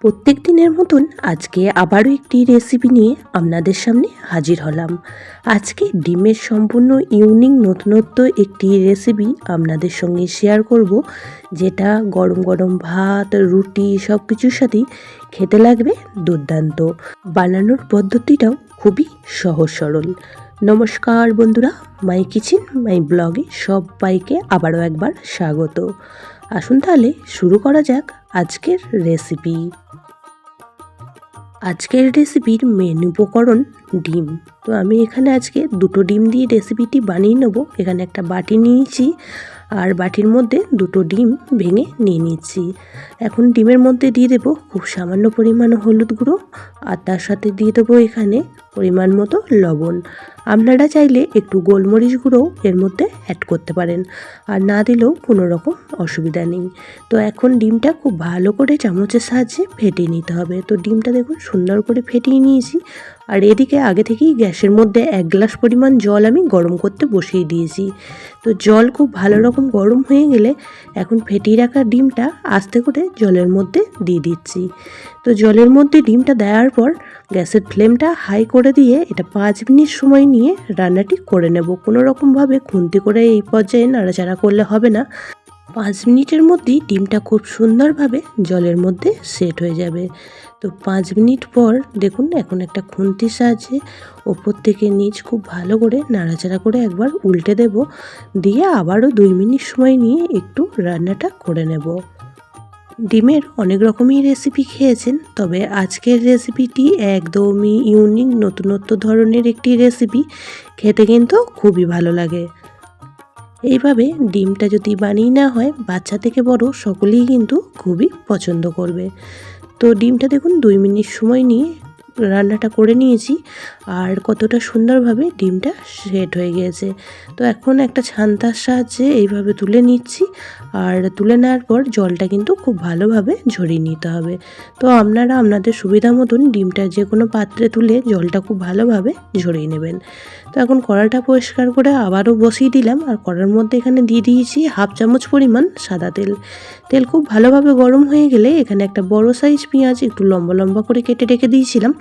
প্রত্যেক দিনের মতন আজকে আবারও একটি রেসিপি নিয়ে আপনাদের সামনে হাজির হলাম। আজকে ডিমের সম্পূর্ণ ইউনিক নতুনত্ব একটি রেসিপি আপনাদের সঙ্গে শেয়ার করব, যেটা গরম গরম ভাত, রুটি সব কিছুর সাথেই খেতে লাগবে দুর্দান্ত। বানানোর পদ্ধতিটাও খুবই সহজ সরল। নমস্কার বন্ধুরা, মাই কিচেন মাই ব্লগে সবাইকে আবারও একবার স্বাগত। আসুন তাহলে শুরু করা যাক আজকের রেসিপি। আজকের রেসিপির মেন উপকরণ ডিম। তো আমি এখানে আজকে দুটো ডিম দিয়ে রেসিপিটি বানিয়ে নেব। এখানে একটা বাটি নিয়েছি আর বাটির মধ্যে দুটো ডিম ভেঙে নিয়ে নিচ্ছি। এখন ডিমের মধ্যে দিয়ে দেবো খুব সামান্য পরিমাণ হলুদ গুঁড়ো আর তার সাথে দিয়ে দেবো এখানে পরিমাণ মতো লবণ। আপনারা চাইলে একটু গোলমরিচ গুঁড়োও এর মধ্যে অ্যাড করতে পারেন, আর না দিলেও কোনো রকম অসুবিধা নেই। তো এখন ডিমটা খুব ভালো করে চামচের সাহায্যে ফেটিয়ে নিতে হবে। তো ডিমটা দেখুন সুন্দর করে ফেটিয়ে নিয়েছি। আর এদিকে আগে থেকেই গ্যাসের মধ্যে 1 গ্লাস পরিমাণ জল আমি গরম করতে বসিয়ে দিয়েছি। তো জল খুব ভালো রকম গরম হয়ে গেলে এখন ফেটিয়ে রাখা ডিমটা আস্তে করে জলের মধ্যে দিয়ে দিচ্ছি। তো জলের মধ্যে ডিমটা দেওয়ার পর গ্যাসের ফ্লেমটা হাই করে দিয়ে এটা 5 মিনিট সময় নিয়ে রান্নাটি করে নেব। কোনো রকমভাবে খুন্তি করে এই পর্যায়ে নাড়াচাড়া করলে হবে না। 5 মিনিটের মধ্যেই ডিমটা খুব সুন্দরভাবে জলের মধ্যে সেট হয়ে যাবে। তো 5 মিনিট পর দেখুন এখন একটা খুন্তির সাহায্যে ওপর থেকে নিচ খুব ভালো করে নাড়াচাড়া করে একবার উল্টে দেব, দিয়ে আবারও 2 মিনিট সময় নিয়ে একটু রান্নাটা করে নেব। ডিমের অনেক রকমই রেসিপি খেয়েছেন, তবে আজকের রেসিপিটি একদমই ইউনিক নতুনত্ব ধরনের একটি রেসিপি। খেতে কিন্তু খুবই ভালো লাগে। এইভাবে ডিমটা যদি বানিয়ে না হয়, বাচ্চা থেকে বড় সকলেই কিন্তু খুবই পছন্দ করবে। তো ডিমটা দেখুন 2 মিনিট সময় নিয়ে রান্নাটা করে নিয়েছি, আর কতটা সুন্দরভাবে ডিমটা সেট হয়ে গিয়েছে। তো এখন একটা ছান্তার সাহায্যে এইভাবে তুলে নিচ্ছি, আর তুলে নেওয়ার পর জলটা কিন্তু খুব ভালোভাবে ঝরিয়ে নিতে হবে। তো আপনারা আপনাদের সুবিধা মতন ডিমটা যে কোনো পাত্রে তুলে জলটা খুব ভালোভাবে ঝরিয়ে নেবেন। তো এখন কড়াটা পরিষ্কার করে আবারও বসিয়ে দিলাম, আর কড়ার মধ্যে এখানে দিয়ে দিয়েছি 1/2 চামচ পরিমাণ সাদা তেল। তেল খুব ভালোভাবে গরম হয়ে গেলে এখানে একটা বড় সাইজ পেঁয়াজ একটু লম্বা লম্বা করে কেটে রেখে দিয়েছিলাম,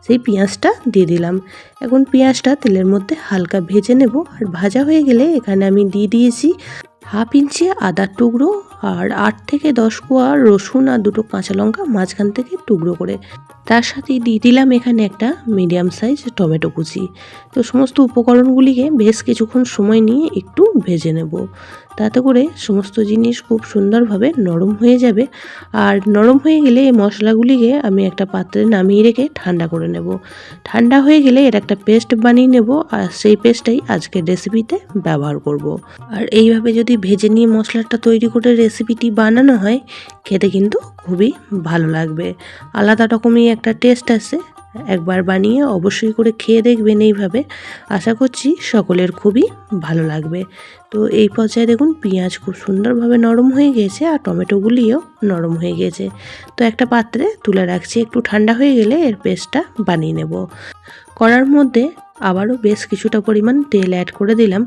সেই পেঁয়াজটা দিয়ে দিলাম। এখন পেঁয়াজটা তেলের মধ্যে হালকা ভেজে নেব, আর ভাজা হয়ে গেলে এখানে আমি দিয়ে দিয়েছি 1/2 ইঞ্চি আদার টুকরো, আর 8 থেকে 10 কোয়া রসুন আর দুটো কাঁচা লঙ্কা মাঝখান থেকে টুকরো করে। তার সাথে দিয়ে দিলাম এখানে একটা মিডিয়াম সাইজ টমেটো কুচি। তো সমস্ত উপকরণগুলিকে বেশ কিছুক্ষণ সময় নিয়ে একটু ভেজে নেব, তাতে করে সমস্ত জিনিস খুব সুন্দরভাবে নরম হয়ে যাবে। আর নরম হয়ে গেলে এই মশলাগুলিকে আমি একটা পাত্রে নামিয়ে রেখে ঠান্ডা করে নেব। ঠান্ডা হয়ে গেলে এর একটা পেস্ট বানিয়ে নেব, আর সেই পেস্টটাই আজকের রেসিপিতে ব্যবহার করব। আর এইভাবে যদি ভেজে নিয়ে মশলাটা তৈরি করে রেসিপিটি বানানো হয়, খেতে কিন্তু খুবই ভালো লাগবে। আলাদা রকমই একটা টেস্ট আসে। একবার বানিয়ে অবশ্যই করে খেয়ে দেখবেন এইভাবে, আশা করছি সকলের খুবই ভালো লাগবে। তো এই পর্যায়ে দেখুন পেঁয়াজ খুব সুন্দরভাবে নরম হয়ে গিয়েছে, আর টমেটোগুলিও নরম হয়ে গিয়েছে। তো একটা পাত্রে তুলে রাখছি, একটু ঠান্ডা হয়ে গেলে এর পেস্টটা বানিয়ে নেব। কড়ার মধ্যে আবারও বেশ কিছুটা পরিমাণ তেল অ্যাড করে দিলাম,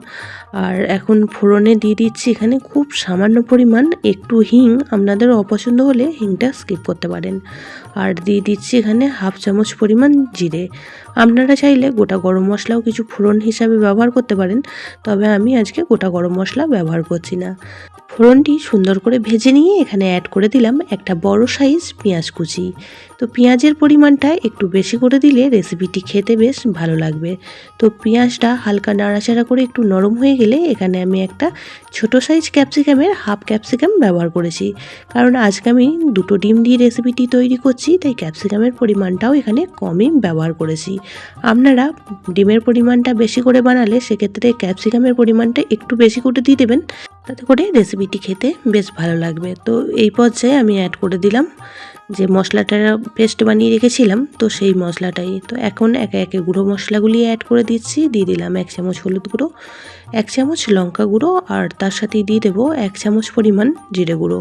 আর এখন ফোড়নে দিয়ে দিচ্ছি এখানে খুব সামান্য পরিমাণ একটু হিং। আপনাদের অপছন্দ হলে হিংটা স্কিপ করতে পারেন। আর দিয়ে দিচ্ছি এখানে 1/2 চামচ পরিমাণ জিরে। আপনারা চাইলে গোটা গরম মশলাও কিছু ফোড়ন হিসাবে ব্যবহার করতে পারেন, তবে আমি আজকে গোটা গরম মশলা ব্যবহার করছি না। ফোড়নটি সুন্দর করে ভেজে নিয়ে এখানে অ্যাড করে দিলাম একটা বড় সাইজ পেঁয়াজ কুচি। তো পেঁয়াজের পরিমাণটা একটু বেশি করে দিলে রেসিপিটি খেতে বেশ ভালো লাগবে। তো পেঁয়াজটা হালকা নাড়াচাড়া করে একটু নরম হয়ে গেলে এখানে আমি একটা ছোট সাইজ ক্যাপসিকামের 1/2 ক্যাপসিকাম ব্যবহার করেছি, কারণ আজকে আমি দুটো ডিম দিয়ে রেসিপিটি তৈরি করছি, তাই ক্যাপসিকামের পরিমাণটাও এখানে কমই ব্যবহার করেছি। আপনারা ডিমের পরিমাণটা বেশি করে বানালে সেক্ষেত্রে ক্যাপসিকামের পরিমাণটা একটু বেশি করে দিয়ে দেবেন, তাতে করে রেসিপিটি খেতে বেশ ভালো লাগবে। তো এই পর্যায়ে আমি অ্যাড করে দিলাম যে মশলাটা পেস্ট বানিয়ে রেখেছিলাম, তো সেই মশলাটাই। তো এখন একে একে গুঁড়ো মশলাগুলি অ্যাড করে দিচ্ছি। দিয়ে দিলাম 1 চামচ হলুদ গুঁড়ো, 1 চামচ লঙ্কা গুঁড়ো, আর তার সাথেই দিয়ে দেবো 1 চামচ পরিমাণ জিরে গুঁড়ো।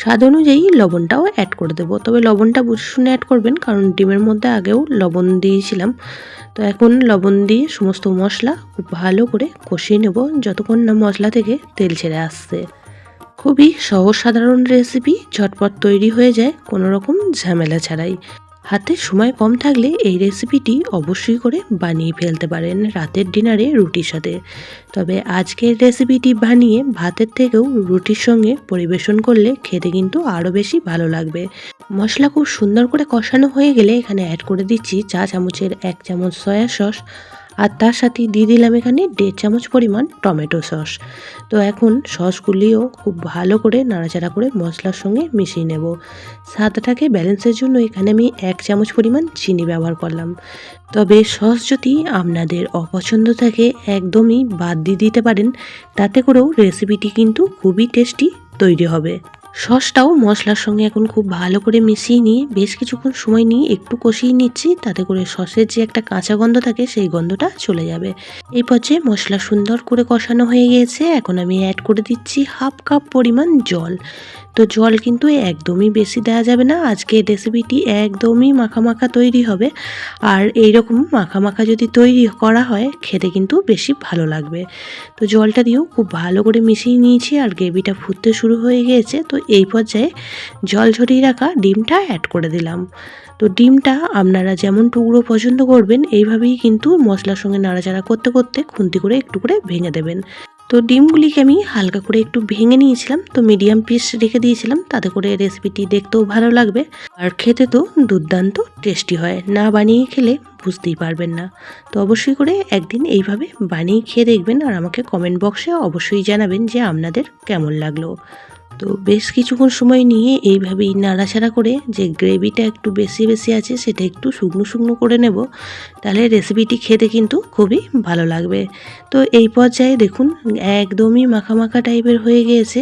স্বাদ অনুযায়ী লবণটাও অ্যাড করে দেবো, তবে লবণটা বুঝে শুনে অ্যাড করবেন, কারণ ডিমের মধ্যে আগেও লবণ দিয়েছিলাম। তো এখন লবণ দিয়ে সমস্ত মশলা খুব ভালো করে কষিয়ে নেব, যতক্ষণ না মশলা থেকে তেল ছেড়ে আসছে। খুবই সহজ সাধারণ রেসিপি, ঝটপট তৈরি হয়ে যায় কোনো রকম ঝামেলা ছাড়াই। হাতে সময় কম থাকলে এই রেসিপিটি অবশ্যই করে বানিয়ে ফেলতে পারেন রাতের ডিনারে রুটির সাথে। তবে আজকের রেসিপিটি বানিয়ে ভাতের থেকেও রুটির সঙ্গে পরিবেশন করলে খেতে কিন্তু আরও বেশি ভালো লাগবে। মশলা খুব সুন্দর করে কষানো হয়ে গেলে এখানে অ্যাড করে দিচ্ছি চা চামচের 1 চামচ সয়া সস, আর তার সাথে দিয়ে দিলাম এখানে 1.5 চামচ পরিমাণ টমেটো সস। তো এখন সসগুলিও খুব ভালো করে নাড়াচাড়া করে মশলার সঙ্গে মিশিয়ে নেব। স্বাদটাকে ব্যালেন্সের জন্য এখানে আমি 1 চামচ পরিমাণ চিনি ব্যবহার করলাম। তবে সস যদি আপনাদের অপছন্দ থাকে একদমই বাদ দিয়ে দিতে পারেন, তাতে করেও রেসিপিটি কিন্তু খুবই টেস্টি তৈরি হবে। সসটাও মশলার সঙ্গে এখন খুব ভালো করে মিশিয়ে নিয়ে বেশ কিছুক্ষণ সময় নিয়ে একটু কষিয়ে নিচ্ছি, তাতে করে সসের যে একটা কাঁচা গন্ধ থাকে সেই গন্ধটা চলে যাবে। এই পর্যায়ে মশলা সুন্দর করে কষানো হয়ে গিয়েছে, এখন আমি অ্যাড করে দিচ্ছি 1/2 কাপ পরিমাণ জল। তো জল কিন্তু একদমই বেশি দেওয়া যাবে না, আজকে রেসিপিটি একদমই মাখা মাখা তৈরি হবে। আর এইরকম মাখা মাখা যদি তৈরি করা হয় খেতে কিন্তু বেশি ভালো লাগবে। তো জলটা দিয়েও খুব ভালো করে মিশিয়ে নিয়েছি আর গ্রেভিটা ফুটতে শুরু হয়ে গিয়েছে। তো এই পর্যায়ে জল ঝরিয়ে রাখা ডিমটা অ্যাড করে দিলাম। তো ডিমটা আপনারা যেমন টুকরো পছন্দ করবেন এইভাবেই কিন্তু মশলার সঙ্গে নাড়াচাড়া করতে করতে খুন্তি করে একটু করে ভেঙে দেবেন। তো ডিমগুলিকে আমি হালকা করে একটু ভেঙে নিয়েছিলাম, তো মিডিয়াম পিস রেখে দিয়েছিলাম, তাতে করে রেসিপিটি দেখতেও ভালো লাগবে আর খেতে তো দুর্দান্ত টেস্টি হয়। না বানিয়ে খেলে বুঝতেই পারবেন না। তো অবশ্যই করে একদিন এইভাবে বানিয়ে খেয়ে দেখবেন আর আমাকে কমেন্ট বক্সে অবশ্যই জানাবেন যে আপনাদের কেমন লাগলো। তো বেশ কিছুক্ষণ সময় নিয়ে এইভাবেই নাড়াচাড়া করে যে গ্রেভিটা একটু বেশি বেশি আছে সেটা একটু শুকনো শুকনো করে নেব, তাহলে রেসিপিটি খেতে কিন্তু খুবই ভালো লাগবে। তো এই পর্যায়ে দেখুন একদমই মাখা মাখা টাইপের হয়ে গিয়েছে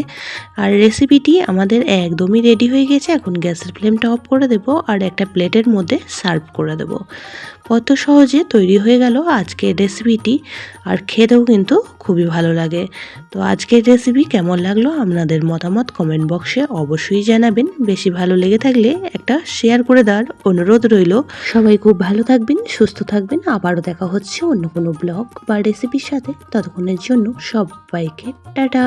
আর রেসিপিটি আমাদের একদমই রেডি হয়ে গেছে। এখন গ্যাসের ফ্লেমটা অফ করে দেব আর একটা প্লেটের মধ্যে সার্ভ করে দেব। কত সহজে তৈরি হয়ে গেল আজকের রেসিপিটি আর খেতেও কিন্তু খুবই ভালো লাগে। তো আজকের রেসিপি কেমন লাগলো আপনাদের মতামত কমেন্ট বক্সে অবশ্যই জানাবেন। বেশি ভালো লেগে থাকলে একটা শেয়ার করে দেওয়ার অনুরোধ রইল। সবাই খুব ভালো থাকবেন, সুস্থ থাকবেন। আবারও দেখা হচ্ছে অন্য কোনো ব্লগ বা রেসিপির সাথে। ততক্ষণের জন্য সবাইকে টাটা।